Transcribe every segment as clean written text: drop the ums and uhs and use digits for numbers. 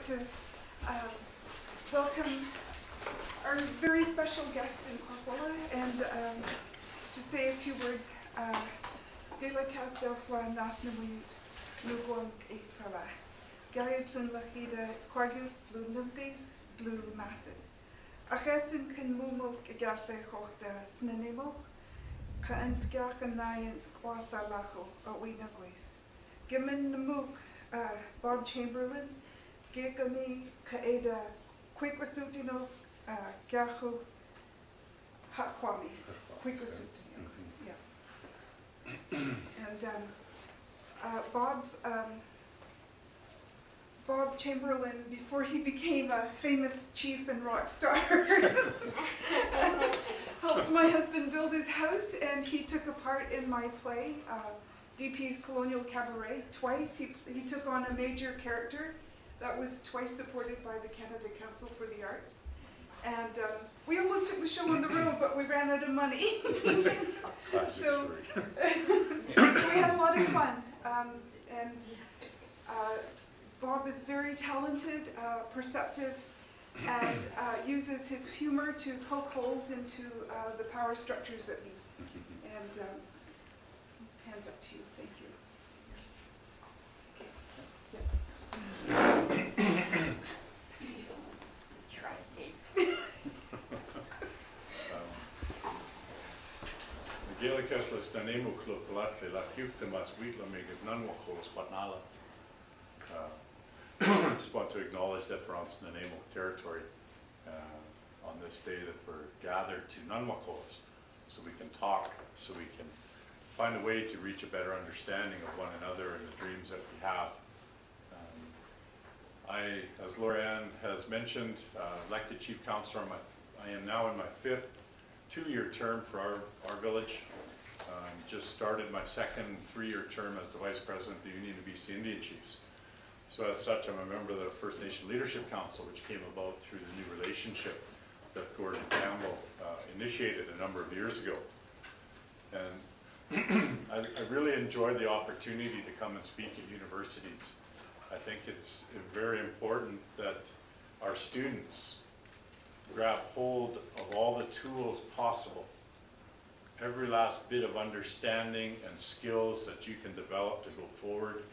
to welcome our very special guest in Kwapala and to say a few words. Dela Castelfla Nathnamui Lugon Ekfala. Gariutlun Lakida Quargu Blue Numpes Blue Massive. Agestin can mumel gatle hochta snenemo. Kaenskak and Nyans Quatha Lacho, Owinagwis. Gimin Namuk, Bob Chamberlin, Gigami, Kaeda, Quiquasutino, Gahu, Hakwamis, Quiquasutino. Yeah. And Bob Chamberlin, before he became a famous chief and rock star, helped my husband build his house, and he took a part in my play, DP's Colonial Cabaret, twice. He took on a major character that was twice supported by the Canada Council for the Arts. And we almost took the show on the road, but we ran out of money. So we had a lot of fun. Bob is very talented, perceptive, and uses his humor to poke holes into the power structures that we. And hands up to you. Thank you. Gaelicus les danemu clocolate la cuptemas wheatla megid nanwakos batnala. Just want to acknowledge that we're on Nanaimo territory on this day that we're gathered to Nunwakos, so we can talk, so we can find a way to reach a better understanding of one another and the dreams that we have. As Lorianne has mentioned, elected chief councillor. I am now in my 5th two-year term for our village. Just started my 2nd 3-year term as the vice president of the Union of BC Indian Chiefs. So as such, I'm a member of the First Nation Leadership Council, which came about through the new relationship that Gordon Campbell initiated a number of years ago. And I really enjoyed the opportunity to come and speak at universities. I think it's very important that our students grab hold of all the tools possible. Every last bit of understanding and skills that you can develop to go forward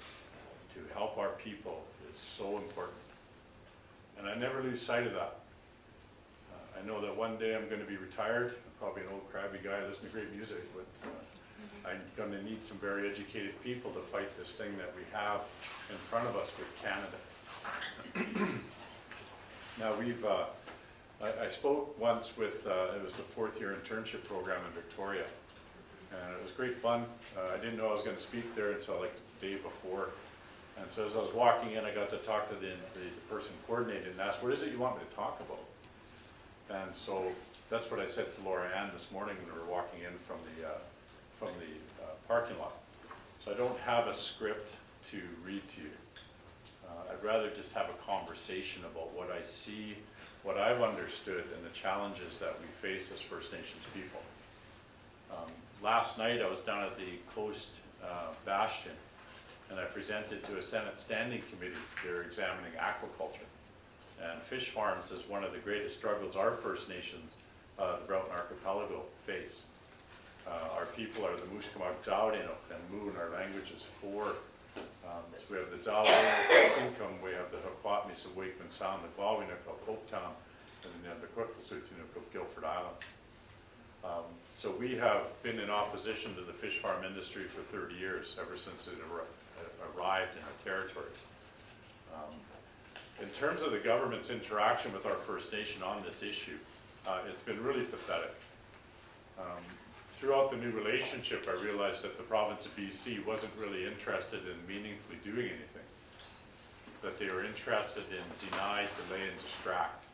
to help our people is so important. And I never lose sight of that. I know that one day I'm going to be retired. I'm probably an old crabby guy listening to great music, but I'm going to need some very educated people to fight this thing that we have in front of us with Canada. Now I spoke once with, it was the 4th year internship program in Victoria, and it was great fun. I didn't know I was going to speak there until like the day before. And so as I was walking in, I got to talk to the person coordinating and asked, what is it you want me to talk about? And so that's what I said to Laura Ann this morning when we were walking in from the parking lot. So I don't have a script to read to you. I'd rather just have a conversation about what I see, what I've understood, and the challenges that we face as First Nations people. Last night I was down at the Coast Bastion, and I presented to a Senate Standing Committee. They're examining aquaculture. And fish farms is one of the greatest struggles our First Nations, the Broughton Archipelago, face. Our people are the Mushkamag Zawdinok, and Mu in our language is 4. So we have the Zawdinok income, we have the Hakwatmis of Wakeman Sound, the Glawinok of Hope Town, and then the Quiquasutinook of Guilford Island. So we have been in opposition to the fish farm industry for 30 years, ever since it arrived in our territories. In terms of the government's interaction with our First Nation on this issue, it's been really pathetic. Throughout the new relationship, I realized that the province of BC wasn't really interested in meaningfully doing anything, that they were interested in deny, delay, and distract.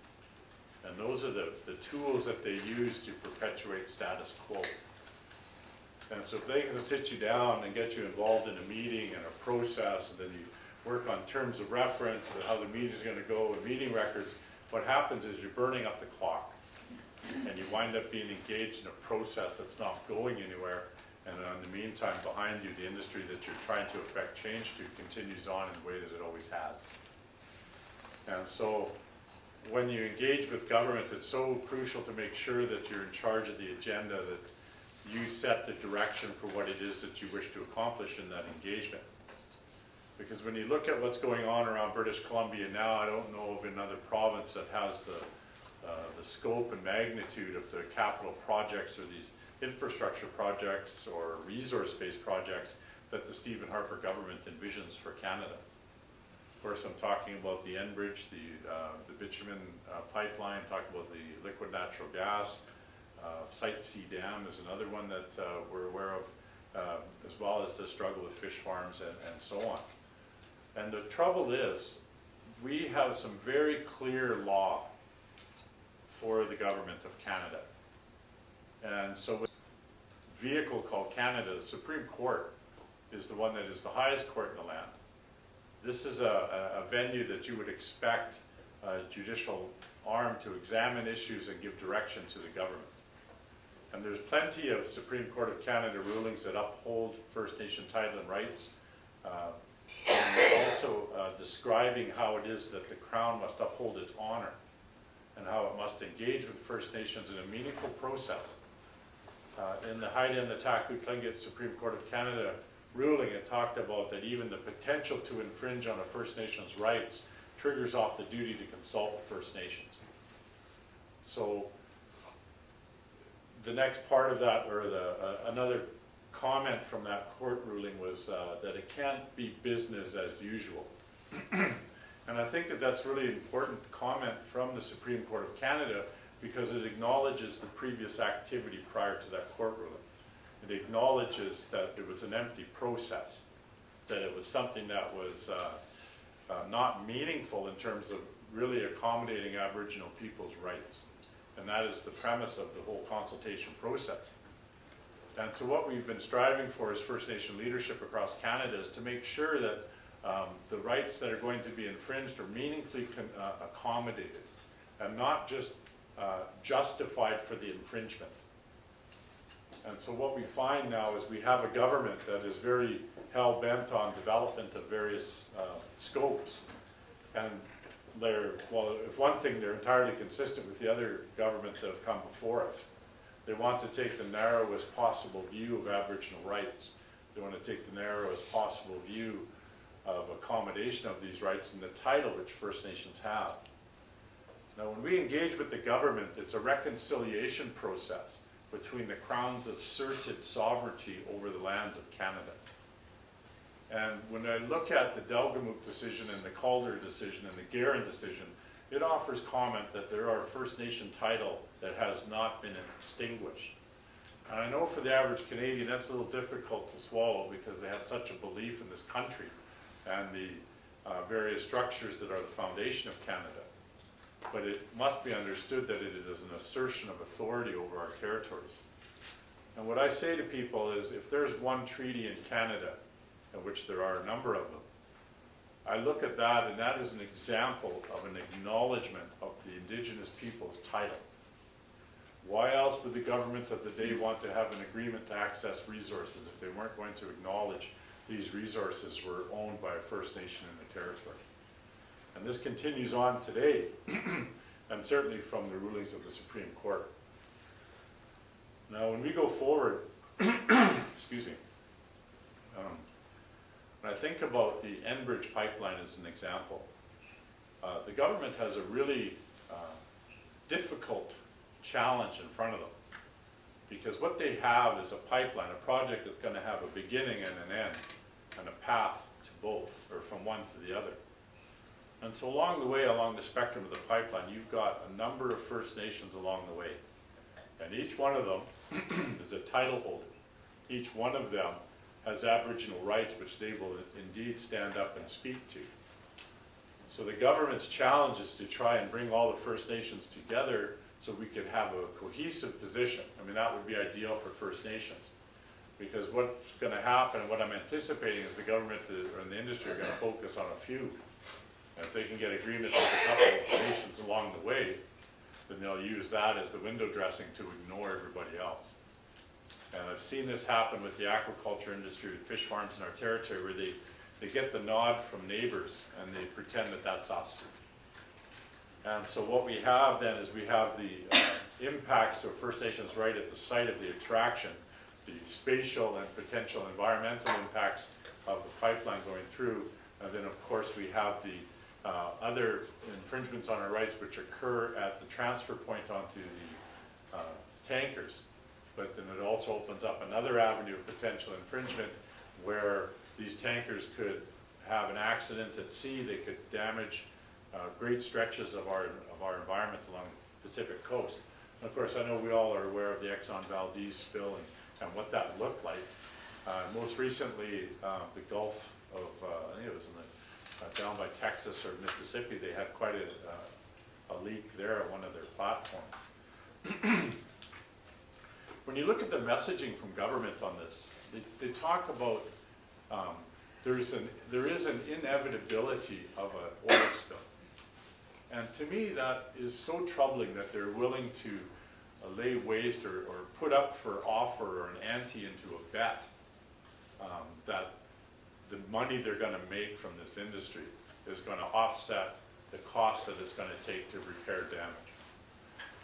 And those are the tools that they use to perpetuate status quo. And so if they can sit you down and get you involved in a meeting and a process, and then you work on terms of reference and how the meeting is going to go and meeting records, what happens is you're burning up the clock. And you wind up being engaged in a process that's not going anywhere, and in the meantime, behind you, the industry that you're trying to affect change to continues on in the way that it always has. And so when you engage with government, it's so crucial to make sure that you're in charge of the agenda, that you set the direction for what it is that you wish to accomplish in that engagement. Because when you look at what's going on around British Columbia now, I don't know of another province that has the scope and magnitude of the capital projects or these infrastructure projects or resource-based projects that the Stephen Harper government envisions for Canada. Of course, I'm talking about the Enbridge, the bitumen pipeline, talking about the liquid natural gas. Site C Dam is another one that we're aware of, as well as the struggle with fish farms and so on. And the trouble is, we have some very clear law for the government of Canada. And so with a vehicle called Canada, the Supreme Court is the one that is the highest court in the land. This is a venue that you would expect a judicial arm to examine issues and give direction to the government. And there's plenty of Supreme Court of Canada rulings that uphold First Nation title and rights, and also describing how it is that the Crown must uphold its honor and how it must engage with First Nations in a meaningful process. In the Haida and the Taku Tlingit Supreme Court of Canada ruling, it talked about that even the potential to infringe on a First Nation's rights triggers off the duty to consult with First Nations. So the next part of that, or another comment from that court ruling was that it can't be business as usual. And I think that that's really important comment from the Supreme Court of Canada, because it acknowledges the previous activity prior to that court ruling. It acknowledges that it was an empty process, that it was something that was not meaningful in terms of really accommodating Aboriginal people's rights. And that is the premise of the whole consultation process. And so what we've been striving for as First Nation leadership across Canada is to make sure that the rights that are going to be infringed are meaningfully accommodated and not just justified for the infringement. And so what we find now is we have a government that is very hell-bent on development of various scopes. And well, if one thing, they're entirely consistent with the other governments that have come before us. They want to take the narrowest possible view of Aboriginal rights. They want to take the narrowest possible view of accommodation of these rights and the title which First Nations have. Now, when we engage with the government, it's a reconciliation process between the Crown's asserted sovereignty over the lands of Canada. And when I look at the Delgamuukw decision and the Calder decision and the Guerin decision, it offers comment that there are First Nation title that has not been extinguished. And I know for the average Canadian that's a little difficult to swallow, because they have such a belief in this country and the various structures that are the foundation of Canada. But it must be understood that it is an assertion of authority over our territories. And what I say to people is, if there's one treaty in Canada, of which there are a number of them, I look at that, and that is an example of an acknowledgement of the Indigenous people's title. Why else would the government of the day want to have an agreement to access resources if they weren't going to acknowledge these resources were owned by a First Nation in the territory? And this continues on today, and certainly from the rulings of the Supreme Court. Now, when we go forward, excuse me, when I think about the Enbridge pipeline as an example, the government has a really difficult challenge in front of them, because what they have is a pipeline, a project that's going to have a beginning and an end, and a path to both, or from one to the other. And so along the way, along the spectrum of the pipeline, you've got a number of First Nations along the way. And each one of them is a title holder. Each one of them has Aboriginal rights, which they will indeed stand up and speak to. So the government's challenge is to try and bring all the First Nations together so we could have a cohesive position. I mean, that would be ideal for First Nations. Because what's going to happen, and what I'm anticipating, is the government and the industry are going to focus on a few. And if they can get agreements with a couple of nations along the way, then they'll use that as the window dressing to ignore everybody else. And I've seen this happen with the aquaculture industry, with fish farms in our territory, where they get the nod from neighbors and they pretend that that's us. And so what we have then is we have the impacts to First Nations right at the site of the attraction, the spatial and potential environmental impacts of the pipeline going through. And then of course we have the other infringements on our rights which occur at the transfer point onto the tankers. But then it also opens up another avenue of potential infringement where these tankers could have an accident at sea. They could damage great stretches of our environment along the Pacific coast. And of course, I know we all are aware of the Exxon Valdez spill and what that looked like. Most recently, the Gulf of, I think it was in the, down by Texas or Mississippi, they had quite a leak there at one of their platforms. When you look at the messaging from government on this, they talk about there is an inevitability of an oil spill. And to me, that is so troubling that they're willing to lay waste or put up for offer or an ante into a bet that the money they're going to make from this industry is going to offset the cost that it's going to take to repair damage.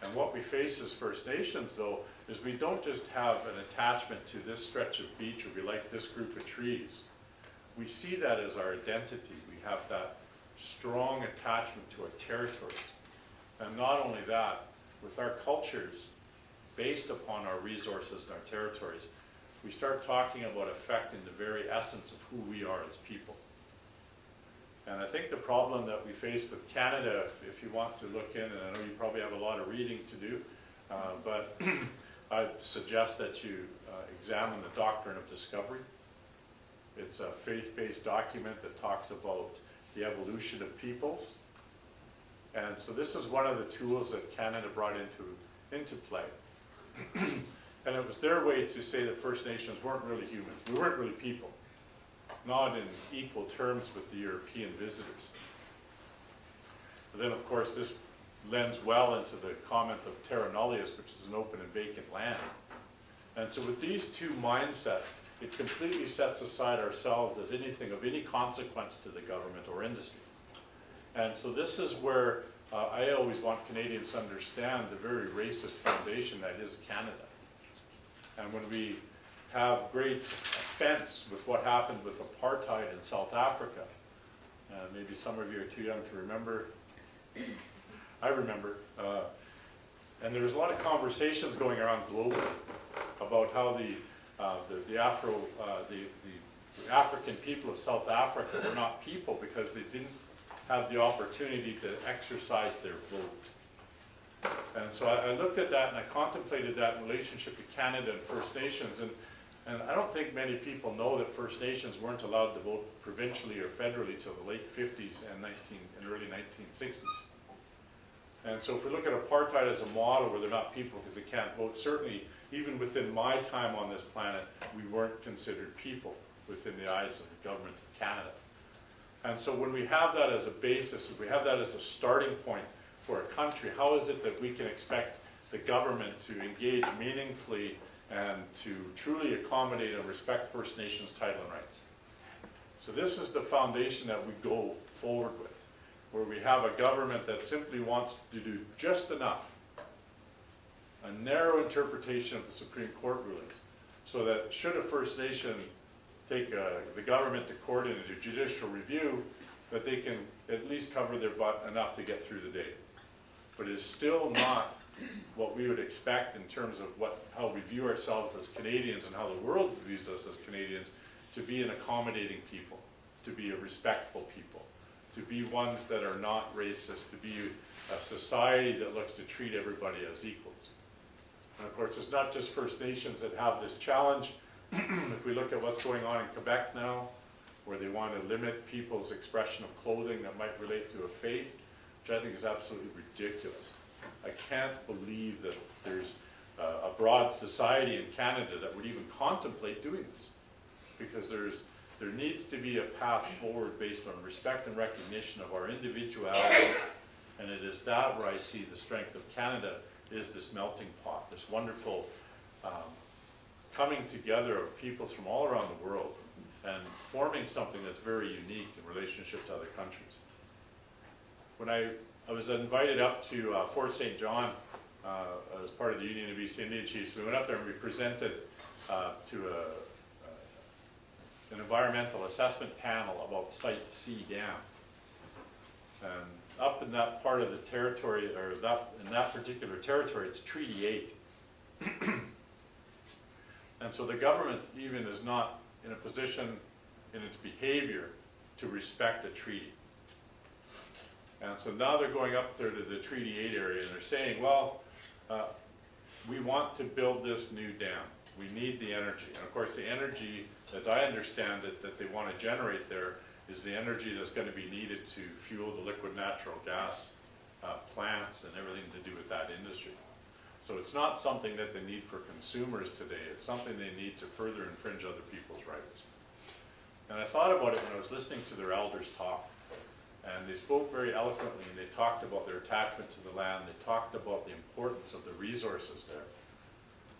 And what we face as First Nations, though, is we don't just have an attachment to this stretch of beach or we like this group of trees. We see that as our identity. We have that strong attachment to our territories. And not only that, with our cultures based upon our resources and our territories, we start talking about affecting the very essence of who we are as people. And I think the problem that we face with Canada, if you want to look in, and I know you probably have a lot of reading to do, but I suggest that you examine the Doctrine of Discovery. It's a faith-based document that talks about the evolution of peoples. And so this is one of the tools that Canada brought into play. And it was their way to say that First Nations weren't really humans. We weren't really people. Not in equal terms with the European visitors. But then of course this lends well into the comment of terra nullius, which is an open and vacant land. And so with these two mindsets, it completely sets aside ourselves as anything of any consequence to the government or industry. And so this is where I always want Canadians to understand the very racist foundation that is Canada. And when we have great offense with what happened with apartheid in South Africa, maybe some of you are too young to remember. I remember. And there's a lot of conversations going around globally about how the African people of South Africa were not people because they didn't have the opportunity to exercise their vote. And so I looked at that and I contemplated that in relationship to Canada and First Nations. And I don't think many people know that First Nations weren't allowed to vote provincially or federally till the late 50s and early 1960s. And so if we look at apartheid as a model where they're not people because they can't vote, certainly even within my time on this planet, we weren't considered people within the eyes of the government of Canada. And so when we have that as a basis, if we have that as a starting point for a country, how is it that we can expect the government to engage meaningfully and to truly accommodate and respect First Nations title and rights? So this is the foundation that we go forward with, where we have a government that simply wants to do just enough, a narrow interpretation of the Supreme Court rulings, so that should a First Nation take the government to court in a judicial review, that they can at least cover their butt enough to get through the day. But it is still not what we would expect in terms of how we view ourselves as Canadians and how the world views us as Canadians, to be an accommodating people, to be a respectful people, to be ones that are not racist, to be a society that looks to treat everybody as equals. And of course, it's not just First Nations that have this challenge. If we look at what's going on in Quebec now, where they want to limit people's expression of clothing that might relate to a faith, which I think is absolutely ridiculous. I can't believe that there's a broad society in Canada that would even contemplate doing this, because there needs to be a path forward based on respect and recognition of our individuality, and it is that where I see the strength of Canada is this melting pot, this wonderful coming together of peoples from all around the world and forming something that's very unique in relationship to other countries. When I I was invited up to Fort St. John as part of the Union of East Indian Chiefs. We went up there and we presented to an environmental assessment panel about Site C Dam. And up in that part of the territory, or in that particular territory, it's Treaty 8. And so the government even is not in a position in its behavior to respect a treaty. And so now they're going up there to the Treaty 8 area and they're saying, well, we want to build this new dam. We need the energy. And of course the energy, as I understand it, that they want to generate there is the energy that's going to be needed to fuel the liquid natural gas plants and everything to do with that industry. So it's not something that they need for consumers today. It's something they need to further infringe other people's rights. And I thought about it when I was listening to their elders talk. And they spoke very eloquently and they talked about their attachment to the land. They talked about the importance of the resources there.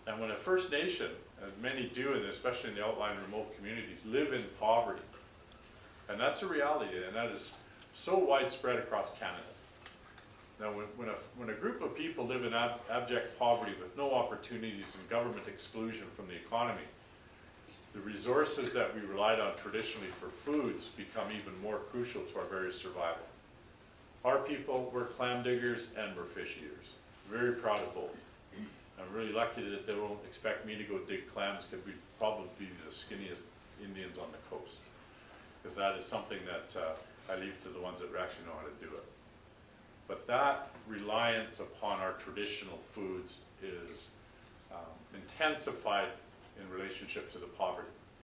And when a First Nation, as many do, and especially in the outlying remote communities, live in poverty, and that's a reality, and that is so widespread across Canada. Now, when a group of people live in abject poverty with no opportunities and government exclusion from the economy, the resources that we relied on traditionally for foods become even more crucial to our very survival. Our people were clam diggers and we're fish eaters. Very proud of both. I'm really lucky that they won't expect me to go dig clams because we'd probably be the skinniest Indians on the coast. Because that is something that I leave to the ones that actually know how to do it. But that reliance upon our traditional foods is intensified in relationship to the poverty.